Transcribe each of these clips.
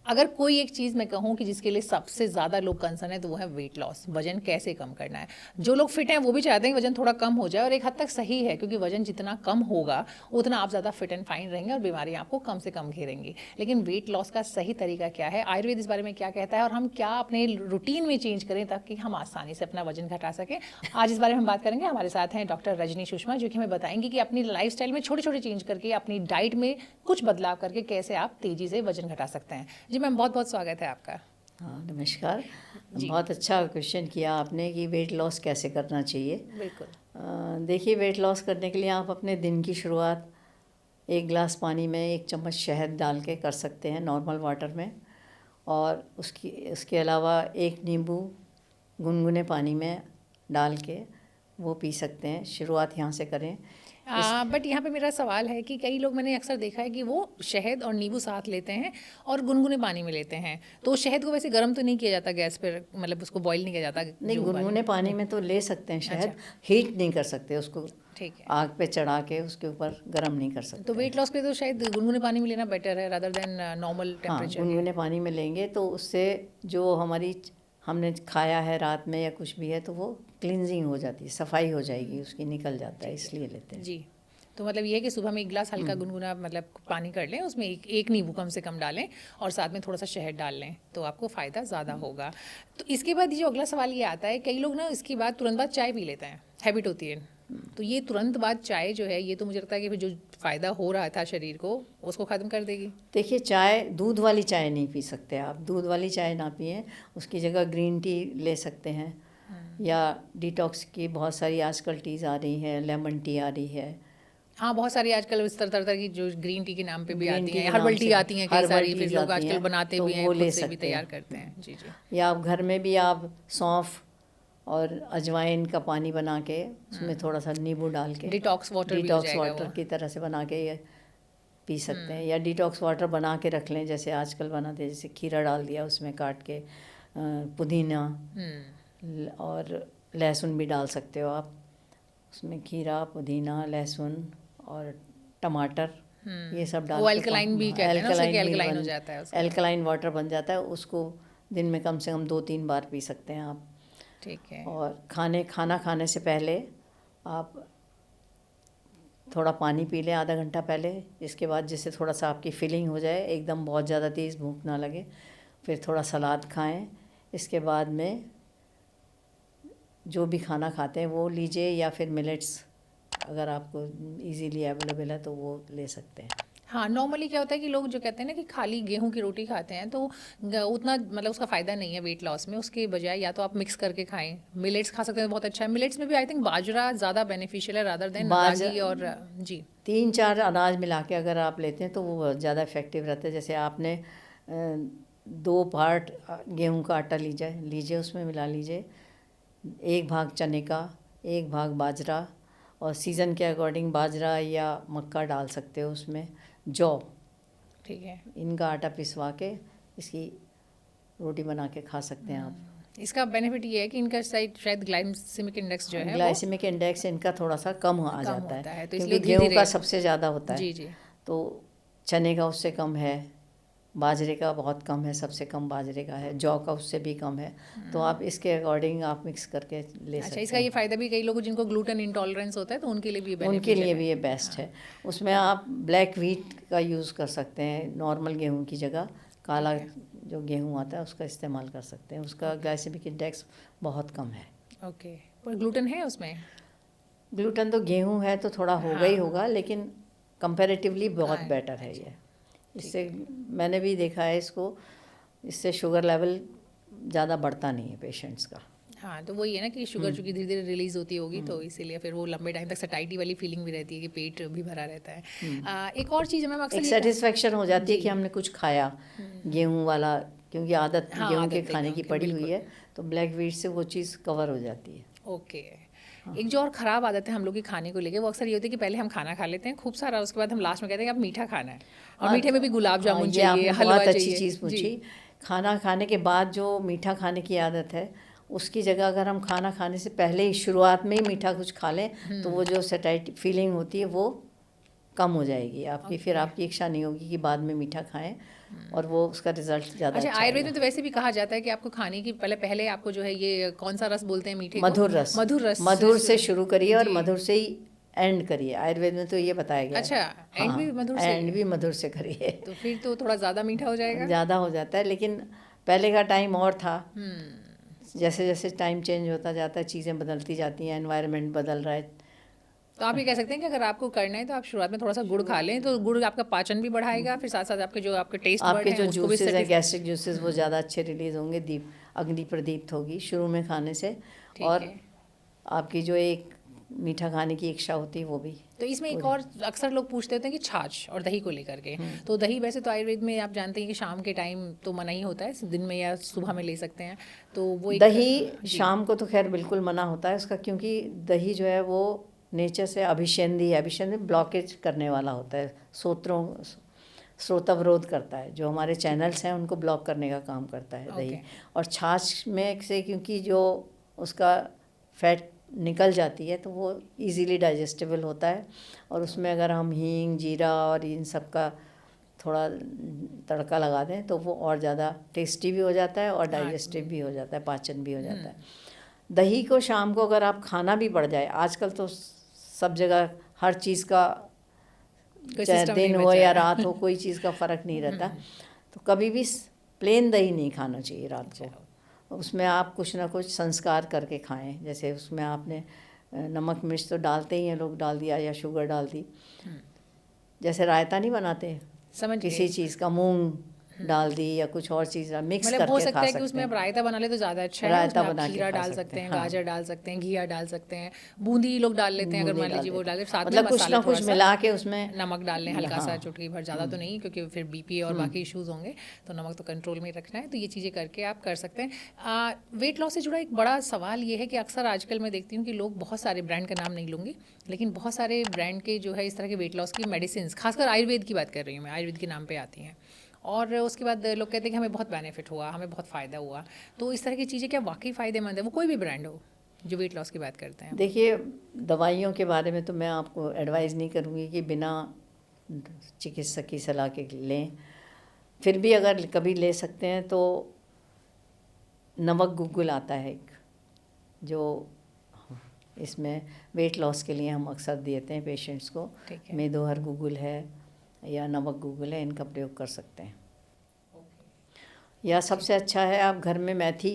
अगर कोई एक चीज़ मैं कहूँ कि जिसके लिए सबसे ज़्यादा लोग कंसर्न है तो वो है वेट लॉस, वजन कैसे कम करना है। जो लोग फिट हैं वो भी चाहते हैं कि वजन थोड़ा कम हो जाए, और एक हद तक सही है, क्योंकि वजन जितना कम होगा उतना आप ज़्यादा फिट एंड फाइन रहेंगे और बीमारियाँ आपको कम से कम घेरेंगी। लेकिन वेट लॉस का सही तरीका क्या है, आयुर्वेद इस बारे में क्या कहता है, और हम क्या अपने रूटीन में चेंज करें ताकि हम आसानी से अपना वजन घटा सकें, आज इस बारे में हम बात करेंगे। हमारे साथ हैं डॉक्टर रजनी सुषमा, जो कि हमें बताएंगे कि अपनी लाइफस्टाइल में छोटे छोटे चेंज करके, अपनी डाइट में कुछ बदलाव करके कैसे आप तेज़ी से वजन घटा सकते हैं। जी मैम, बहुत बहुत स्वागत है आपका। हाँ, नमस्कार। जी बहुत अच्छा क्वेश्चन किया आपने कि वेट लॉस कैसे करना चाहिए। बिल्कुल। देखिए, वेट लॉस करने के लिए आप अपने दिन की शुरुआत एक गिलास पानी में 1 चम्मच शहद डाल के कर सकते हैं, नॉर्मल वाटर में। और उसके अलावा 1 नींबू गुनगुने पानी में डाल के वो पी सकते हैं। शुरुआत यहाँ से करें। बट यहाँ पे मेरा सवाल है कि कई लोग, मैंने अक्सर देखा है कि वो शहद और नींबू साथ लेते हैं और गुनगुने पानी में लेते हैं, तो शहद को वैसे गर्म तो नहीं किया जाता गैस पर, मतलब उसको बॉईल नहीं किया जाता नहीं, जो गुनगुने पानी नहीं। में तो ले सकते हैं अच्छा, शहद, हीट नहीं कर सकते उसको। ठीक है। आग पे चढ़ा के उसके ऊपर गर्म नहीं कर तो सकते हैं। वेट लॉस के लिए तो शायद गुनगुने पानी में लेना बेटर है रादर देन नॉर्मल हाँ, टेम्परेचर के। गुनगुने पानी में लेंगे तो उससे जो हमने खाया है रात में या कुछ भी है तो वो क्लिनजिंग हो जाती है, सफाई हो जाएगी उसकी, निकल जाता है, ठीक इसलिए लेते है हैं। जी। तो मतलब ये है कि सुबह में एक गिलास हल्का गुनगुना मतलब पानी कर लें, उसमें एक एक नींबू कम से कम डालें और साथ में थोड़ा सा शहद डाल लें, तो आपको फ़ायदा ज़्यादा होगा। तो इसके बाद ये जो अगला सवाल ये आता है, कई लोग ना इसके बाद तुरंत बाद चाय पी लेते हैं, हैबिट होती है। तो ये तुरंत बाद चाय जो है, ये तो मुझे लगता है कि फिर जो फ़ायदा हो रहा था शरीर को उसको ख़त्म कर देगी। देखिए, दूध वाली चाय नहीं पी सकते आप, दूध वाली चाय ना पिएं। उसकी जगह ग्रीन टी ले सकते हैं, या डिटॉक्स की बहुत सारी आजकल टीज़ आ रही हैं, लेमन टी आ रही है। हाँ, बहुत सारी आजकल इस तरह तरह की जो ग्रीन टी के नाम पे भी ग्रीन आती टी हैं, के नाम हर्बल टी से आती हैं कई हर्बल सारी, फिर टीज़ लोग आती आजकल हैं, बनाते तो भी हैं, वो खुद ले से भी सकते तैयार हैं। करते हैं। जी जी। या आप घर में भी आप सौंफ और अजवाइन का पानी बना के उसमें थोड़ा सा नींबू डाल के डिटॉक्स वाटर भी हो डिटॉक्स जाएगा वाटर वो। की तरह से बना के ये पी सकते हैं। या डिटॉक्स वाटर बना के रख लें, जैसे आजकल बनाते हैं, जैसे खीरा डाल दिया उसमें काट के, पुदीना और लहसुन भी डाल सकते हो आप उसमें, खीरा, पुदीना, लहसुन और टमाटर, ये सब डाल वो के अल्कलाइन भी कहते हैं ना उसे, कि मील अल्कलाइन हो बन जाता है उसके बाद। एल्कलाइन वाटर बन जाता है। उसको दिन में कम से कम 2-3 बार पी सकते हैं आप। ठीक है। और खाना खाने से पहले आप थोड़ा पानी पी लें आधा घंटा पहले। इसके बाद जिससे थोड़ा सा आपकी फीलिंग हो जाए, एकदम बहुत ज़्यादा तेज़ भूख ना लगे, फिर थोड़ा सलाद खाएं। इसके बाद में जो भी खाना खाते हैं वो लीजिए, या फिर मिलेट्स अगर आपको इजीली अवेलेबल है तो वो ले सकते हैं। हाँ, नॉर्मली क्या होता है कि लोग जो कहते हैं ना कि खाली गेहूं की रोटी खाते हैं, तो उतना मतलब उसका फ़ायदा नहीं है वेट लॉस में। उसके बजाय या तो आप मिक्स करके खाएं, मिलेट्स खा सकते हैं, बहुत अच्छा है। मिलेट्स में भी आई थिंक बाजरा ज़्यादा बेनिफिशियल है रादर देन बाज रागी और जी। 3-4 अनाज मिला के अगर आप लेते हैं तो वो बहुत ज़्यादा इफ़ेक्टिव रहता है। जैसे आपने 2 पार्ट गेहूं का आटा लीजिए, उसमें मिला लीजिए 1 भाग चने का, 1 भाग बाजरा, और सीज़न के अकॉर्डिंग बाजरा या मक्का डाल सकते हो उसमें, जौ, ठीक है। इनका आटा पिसवा के इसकी रोटी बना के खा सकते हैं आप। इसका बेनिफिट ये है कि इनका शायद ग्लाइसेमिक इंडेक्स जो है वो ग्लाइसेमिक इंडेक्स इनका थोड़ा सा कम आ कम जाता है, होता है, तो इसलिए क्योंकि धीरे गेहूं का धीरे। सबसे ज़्यादा होता है। जी जी। तो चने का उससे कम है, बाजरे का बहुत कम है, सबसे कम बाजरे का है, जौ का उससे भी कम है। तो आप इसके अकॉर्डिंग आप मिक्स करके ले अच्छा, सकते इसका ये हैं। फ़ायदा भी कई लोगों जिनको ग्लूटेन इंटॉलरेंस होता है तो उनके लिए भी उनके बेनिफिशियल लिए है। भी ये बेस्ट है। उसमें आप ब्लैक व्हीट का यूज़ कर सकते हैं, नॉर्मल गेहूं की जगह काला ठीक है। जो गेहूं आता है उसका इस्तेमाल कर सकते हैं। उसका ग्लाइसेमिक इंडेक्स बहुत कम है। ओके, पर ग्लूटेन है उसमें? ग्लूटेन तो गेहूं है तो थोड़ा होगा ही हाँ। होगा, लेकिन कंपैरेटिवली बहुत हाँ, बेटर है अच्छा। ये। ठीक इससे है। मैंने भी देखा है इसको, इससे शुगर लेवल ज़्यादा बढ़ता नहीं है पेशेंट्स का। हाँ, तो वही है ना कि शुगर चूँकि धीरे धीरे रिलीज़ होती होगी, तो इसीलिए फिर वो लंबे टाइम तक सैटिस्फाइटी वाली फीलिंग भी रहती है कि पेट भी भरा रहता है। एक और चीज़ है मैम, अक्सर एक ये सेटिस्फेक्शन हो जाती है जी। कि हमने कुछ खाया गेहूं वाला, क्योंकि आदत हाँ, गेहूं के आदत है खाने गेहूँ की की, पड़ी हुई बिल्कुल। है, तो ब्लैक व्हीट से वो चीज़ कवर हो जाती है। ओके। एक जो और ख़राब आदत है हम लोग की खाने को लेके, वो अक्सर ये होती है कि पहले हम खाना खा लेते हैं खूब सारा, उसके बाद हम लास्ट में कहते हैं कि अब मीठा खाना है, और मीठे में भी गुलाब हाँ, जामुन ये चाहिए, आपने हलवा बहुत अच्छी चाहिए। चीज़ जी। पूछी। खाना खाने के बाद जो मीठा खाने की आदत है, उसकी जगह अगर हम खाना खाने से पहले ही शुरुआत में ही मीठा कुछ खा लें, तो वो जो सैटिस्फाइड फीलिंग होती है वो कम हो जाएगी आपकी। फिर ओके। आपकी इच्छा नहीं होगी कि बाद में मीठा खाएं। और वो उसका रिजल्ट ज़्यादा अच्छा, अच्छा आयुर्वेद आएगा। में तो वैसे भी कहा जाता है कि आपको खाने की पहले आपको जो है ये कौन सा रस बोलते हैं मीठे को? मधुर रस, मधुर रस मधुर से शुरू करिए और जी। मधुर से ही एंड करिए। आयुर्वेद में तो ये बताया गया है। अच्छा, एंड भी हाँ, मधुर से? एंड भी मधुर से करिए। तो फिर तो थोड़ा ज़्यादा मीठा हो जाएगा? ज़्यादा हो जाता है, लेकिन पहले का टाइम और था। हम्म। जैसे जैसे टाइम चेंज होता जाता है, चीज़ें बदलती जाती हैं, एनवायरनमेंट बदल रहा है। तो आप ये कह सकते हैं कि अगर आपको करना है तो आप शुरुआत में थोड़ा सा गुड़ खा लें, तो गुड़ आपका पाचन भी बढ़ाएगा, फिर साथ साथ आपके जो आपके टेस्ट बड आपके हैं जो उसको भी जूसेस हैं, सेटिस गैस्ट्रिक जूसेस, वो ज़्यादा अच्छे रिलीज़ होंगे, अग्नि प्रदीप्त होगी शुरू में खाने से। ठीक और है। आपकी जो एक मीठा खाने की इच्छा होती है वो भी तो इसमें एक पूरी। और अक्सर लोग पूछते होते हैं कि छाछ और दही को लेकर के, तो दही वैसे तो आयुर्वेद में आप जानते हैं कि शाम के टाइम तो मना ही होता है, दिन में या सुबह में ले सकते हैं, तो वो एक दही जी। शाम को तो खैर बिल्कुल मना होता है उसका, क्योंकि दही जो है वो नेचर से अभिषेंदी है। अभिषेंदी ब्लॉकेज करने वाला होता है, स्रोतावरोध करता है, जो हमारे चैनल्स हैं उनको ब्लॉक करने का काम करता है दही। ओके। और छाछ में से क्योंकि जो उसका फैट निकल जाती है तो वो इजीली डाइजेस्टेबल होता है। और उसमें अगर हम हींग, जीरा और इन सब का थोड़ा तड़का लगा दें तो वो और ज़्यादा टेस्टी भी हो जाता है और डाइजेस्टिव भी हो जाता है, पाचन भी हो जाता है। दही को शाम को अगर आप खाना भी पड़ जाए, आजकल तो सब जगह हर चीज़ का, कोई चाहे सिस्टम नहीं दिन हो बचा या है। रात हो, कोई चीज़ का फ़र्क नहीं रहता। तो कभी भी प्लेन दही नहीं खाना चाहिए रात को। उसमें आप कुछ ना कुछ संस्कार करके खाएं, जैसे उसमें आपने नमक मिर्च तो डालते ही हैं लोग, डाल दिया या शुगर डाल दी। जैसे रायता नहीं बनाते समझ किसी गए। चीज़ का, मूंग डाल दी या कुछ और चीज़ मिक्स मतलब हो करके सकता खा है कि सकते उसमें आप हैं। रायता बना ले तो ज़्यादा अच्छा है, रायता उसमें आप बना के खीरा खा डाल सकते सकते हैं, हैं, हाँ। गाजर डाल सकते हैं, घिया डाल सकते हैं, बूंदी लोग डाल लेते हैं, अगर बूंदी मान डाल लीजिए वो देते हैं। डाले, साथ में मतलब कुछ मसाला ना थोड़ा कुछ सा मिला के उसमें नमक डाल लें हल्का सा, हाँ। चुटकी भर, ज़्यादा तो नहीं क्योंकि फिर बीपी और बाकी इश्यूज होंगे, तो नमक तो कंट्रोल में ही रखना है। तो ये चीज़ें करके आप कर सकते हैं। वेट लॉस से जुड़ा एक बड़ा सवाल ये है कि अक्सर आजकल मैं देखती हूँ कि लोग बहुत सारे ब्रांड का नाम नहीं लूँगी, लेकिन बहुत सारे ब्रांड के जो है इस तरह के वेट लॉस की मेडिसिन, खासकर आयुर्वेद की बात कर रही हूँ मैं, आयुर्वेद के नाम पे आती हैं, और उसके बाद लोग कहते हैं कि हमें बहुत बेनिफिट हुआ, हमें बहुत फ़ायदा हुआ। तो इस तरह की चीज़ें क्या वाकई फ़ायदेमंद है, वो कोई भी ब्रांड हो जो वेट लॉस की बात करते हैं? देखिए, दवाइयों के बारे में तो मैं आपको एडवाइस नहीं करूँगी कि बिना चिकित्सक की सलाह के लें। फिर भी अगर कभी ले सकते हैं तो नमक गुग्गुल आता है एक, जो इसमें वेट लॉस के लिए हम अक्सर देते हैं पेशेंट्स को। ठीक है। मेदोहर गुग्गुल है या नमक गुग्गुल है, इनका प्रयोग कर सकते हैं। या सबसे अच्छा है आप घर में मेथी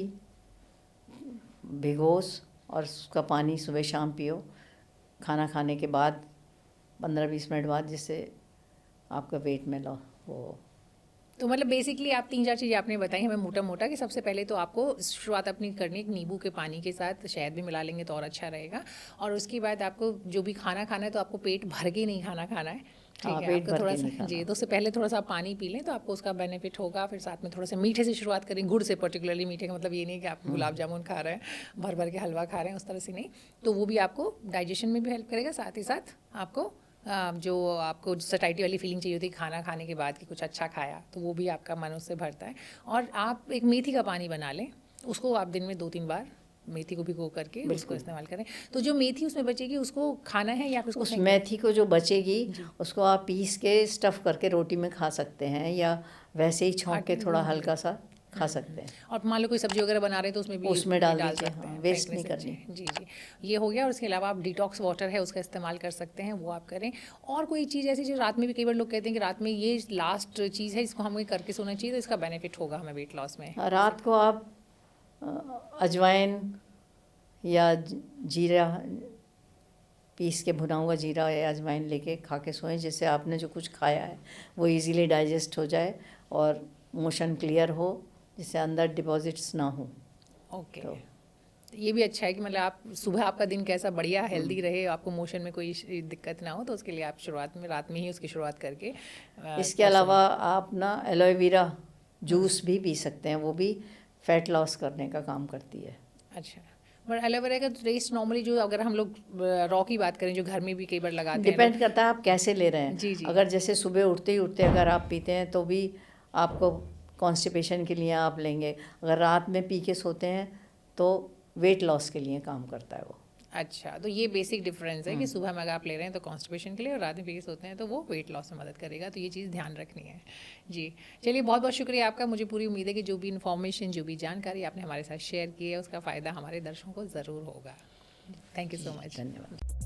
भिगोस और उसका पानी सुबह शाम पियो, खाना खाने के बाद 15-20 मिनट बाद, जिससे आपका वेट में लॉ वो। तो मतलब बेसिकली आप 3-4 चीज़ें आपने बताई हमें मोटा मोटा, कि सबसे पहले तो आपको शुरुआत अपनी करनी है नींबू के पानी के साथ, शहद भी मिला लेंगे तो और अच्छा रहेगा, और उसके बाद आपको जो भी खाना खाना है तो आपको पेट भर के नहीं खाना खाना है, ठीक हाँ, है, पेट आपको भर थोड़ा के सा नहीं खाना। जी, तो उससे पहले थोड़ा सा आप पानी पी लें तो आपको उसका बेनिफिट होगा। फिर साथ में थोड़ा सा मीठे से शुरुआत करें, गुड़ से, पर्टिकुलरली मीठे का मतलब ये नहीं कि आप गुलाब जामुन खा रहे हैं, भर भर के हलवा खा रहे हैं, उस तरह से नहीं, तो वो भी आपको डाइजेशन में भी हेल्प करेगा, साथ ही साथ आपको जो आपको सटाइटी वाली फीलिंग चाहिए होती है खाना खाने के बाद कि कुछ अच्छा खाया, तो वो भी आपका मन उससे भरता है। और आप एक मेथी का पानी बना लें, उसको आप दिन में 2-3 बार मेथी को भिगो करके उसको इस्तेमाल करें, तो जो मेथी उसमें बचेगी उसको खाना है या फिर उसको उस फेंक दें? मेथी को जो बचेगी उसको आप पीस के स्टफ़ करके रोटी में खा सकते हैं, या वैसे ही छौंक के आटे में थोड़ा गूंद हल्का सा खा सकते हैं। और मान लो कोई सब्जी वगैरह बना रहे हैं तो उसमें भी उसमें डाल डाल दीजिए, सकते हाँ, हैं, वेस्ट फेंकने नहीं से करनी। बचे। जी जी, ये हो गया। और उसके अलावा आप डिटॉक्स वाटर है उसका इस्तेमाल कर सकते हैं, वो आप करें। और कोई चीज़ ऐसी जो रात में भी कई बार लोग कहते हैं कि रात में ये लास्ट चीज़ है, इसको हमें करके सोना चाहिए तो इसका बेनिफिट होगा हमें वेट लॉस में? रात को आप अजवाइन या जीरा पीस के, भुना हुआ जीरा या अजवाइन लेके खा के सोएं, जिससे आपने जो कुछ खाया है वो इजीली डाइजेस्ट हो जाए और मोशन क्लियर हो, जिससे अंदर डिपॉजिट्स ना हो। ओके, तो ये भी अच्छा है कि मतलब आप सुबह आपका दिन कैसा बढ़िया हेल्दी रहे, आपको मोशन में कोई दिक्कत ना हो, तो उसके लिए आप शुरुआत में रात में ही उसकी शुरुआत करके इसके अलावा आप ना एलोवेरा जूस भी पी सकते हैं, वो भी फैट लॉस करने का काम करती है। अच्छा, बट एलोवेरा का टेस्ट नॉर्मली जो, अगर हम लोग रॉ की बात करें जो घर में भी कई बार लगाते हैं डिपेंड लोग, करता है आप कैसे ले रहे हैं। जी जी, अगर जैसे सुबह उठते ही अगर आप पीते हैं तो भी आपको कॉन्स्टिपेशन के लिए आप लेंगे। अगर रात में पी के सोते हैं तो वेट लॉस के लिए काम करता है वो। अच्छा, तो ये बेसिक डिफरेंस है कि सुबह में अगर आप ले रहे हैं तो कॉन्स्टिपेशन के लिए और रात में पी के सोते हैं तो वो वेट लॉस में मदद करेगा, तो ये चीज़ ध्यान रखनी है। जी, चलिए बहुत बहुत शुक्रिया आपका। मुझे पूरी उम्मीद है कि जो भी इन्फॉर्मेशन, जो भी जानकारी आपने हमारे साथ शेयर की है उसका फ़ायदा हमारे दर्शकों को ज़रूर होगा। Thank you so much. धन्यवाद।